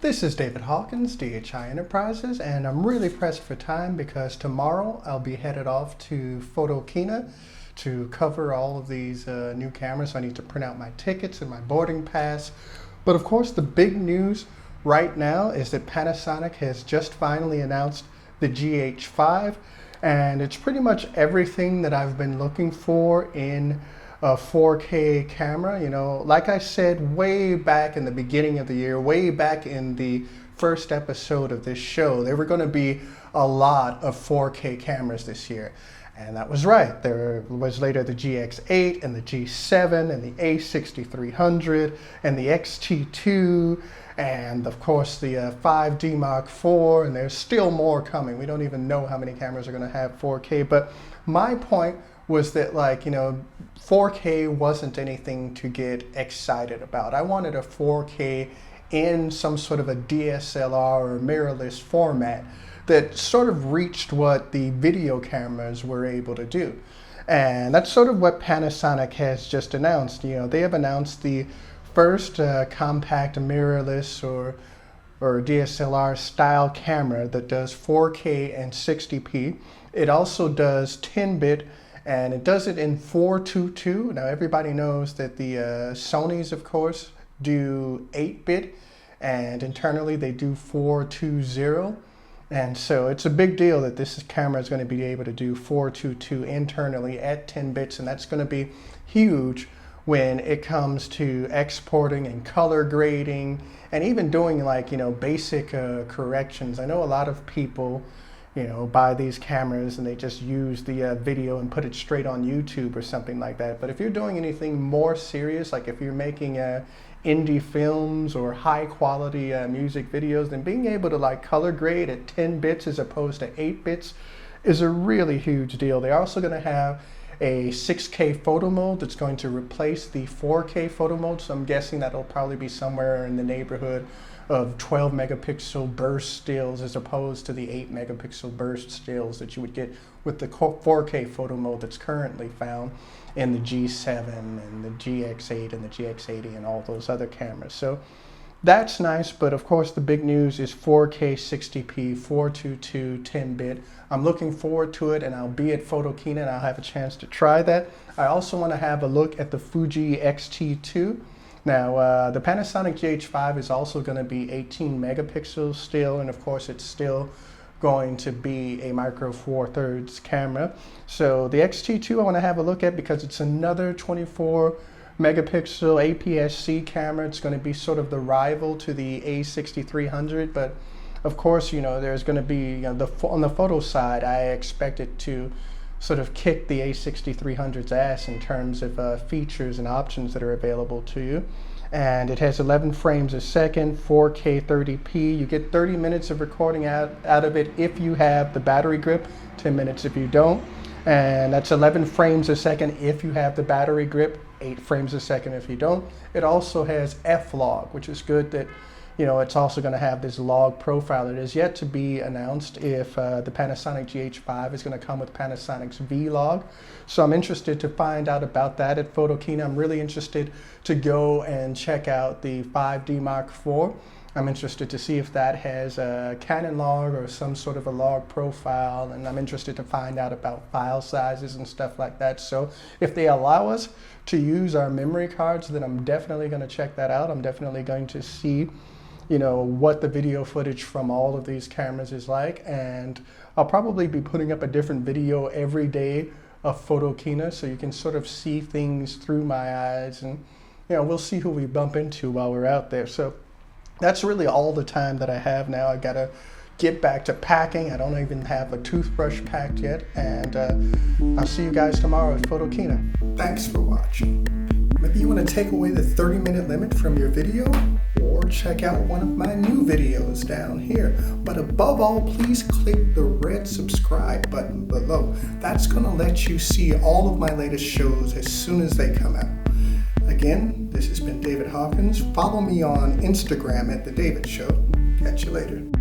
This is David Hawkins, DHI Enterprises, and I'm really pressed for time because tomorrow I'll be headed off to Photokina to cover all of these new cameras. So I need to print out my tickets and my boarding pass. But of course, the big news right now is that Panasonic has just finally announced the GH5, and it's pretty much everything that I've been looking for in a 4K camera. You know, like I said way back in the beginning of the year, way back in the first episode of this show, there were going to be a lot of 4K cameras this year. And that was right. There was later the GX8 and the G7 and the A6300 and the XT2 and of course the 5D Mark IV, and there's still more coming. We don't even know how many cameras are going to have 4K, but my point was that, like, you know, 4K wasn't anything to get excited about. I wanted a 4K in some sort of a DSLR or mirrorless format that sort of reached what the video cameras were able to do. And that's sort of what Panasonic has just announced. You know, they have announced the first compact mirrorless or DSLR style camera that does 4K and 60p. It also does 10-bit, and it does it in 422. Now everybody knows that the Sonys, of course, do 8-bit, and internally they do 420. And so it's a big deal that this camera is going to be able to do 422 internally at 10 bits, and that's going to be huge when it comes to exporting and color grading and even doing, like, you know, basic corrections. I know a lot of people, you know, buy these cameras and they just use the video and put it straight on YouTube or something like that. But if you're doing anything more serious, like if you're making indie films or high quality music videos, then being able to like color grade at 10 bits as opposed to 8 bits is a really huge deal. They're also going to have a 6K photo mode that's going to replace the 4K photo mode. So I'm guessing that'll probably be somewhere in the neighborhood of 12 megapixel burst stills as opposed to the 8 megapixel burst stills that you would get with the 4K photo mode that's currently found in the G7 and the GX8 and the GX80 and all those other cameras. So that's nice, but of course the big news is 4K 60p 422 10-bit. I'm looking forward to it, and I'll be at Photokina and I'll have a chance to try that. I also want to have a look at the Fuji XT2. Now, the Panasonic GH5 is also going to be 18 megapixels still, and of course it's still going to be a micro four thirds camera. So the XT2 I want to have a look at because it's another 24 megapixel APS-C camera. It's going to be sort of the rival to the A6300, but of course, you know, there's going to be, you know, on the photo side, I expect it to sort of kick the A6300's ass in terms of features and options that are available to you. And it has 11 frames a second, 4K 30p. You get 30 minutes of recording out of it if you have the battery grip, 10 minutes if you don't. And that's 11 frames a second if you have the battery grip, 8 frames a second if you don't. It also has F-Log, which is good that, you know, it's also going to have this log profile. It is yet to be announced if the Panasonic GH5 is going to come with Panasonic's V-Log. So I'm interested to find out about that at Photokina. I'm really interested to go and check out the 5D Mark IV. I'm interested to see if that has a Canon log or some sort of a log profile, and I'm interested to find out about file sizes and stuff like that. So if they allow us to use our memory cards, then I'm definitely going to check that out. I'm definitely going to see, you know, what the video footage from all of these cameras is like, and I'll probably be putting up a different video every day of Photokina so you can sort of see things through my eyes, and, you know, we'll see who we bump into while we're out there. So that's really all the time that I have now. I gotta get back to packing. I don't even have a toothbrush packed yet, and I'll see you guys tomorrow at Photokina. Thanks for watching. Maybe you want to take away the 30-minute limit from your video, or check out one of my new videos down here. But above all, please click the red subscribe button below. That's going to let you see all of my latest shows as soon as they come out. Again, this has been David Hawkins. Follow me on Instagram at The David Show. Catch you later.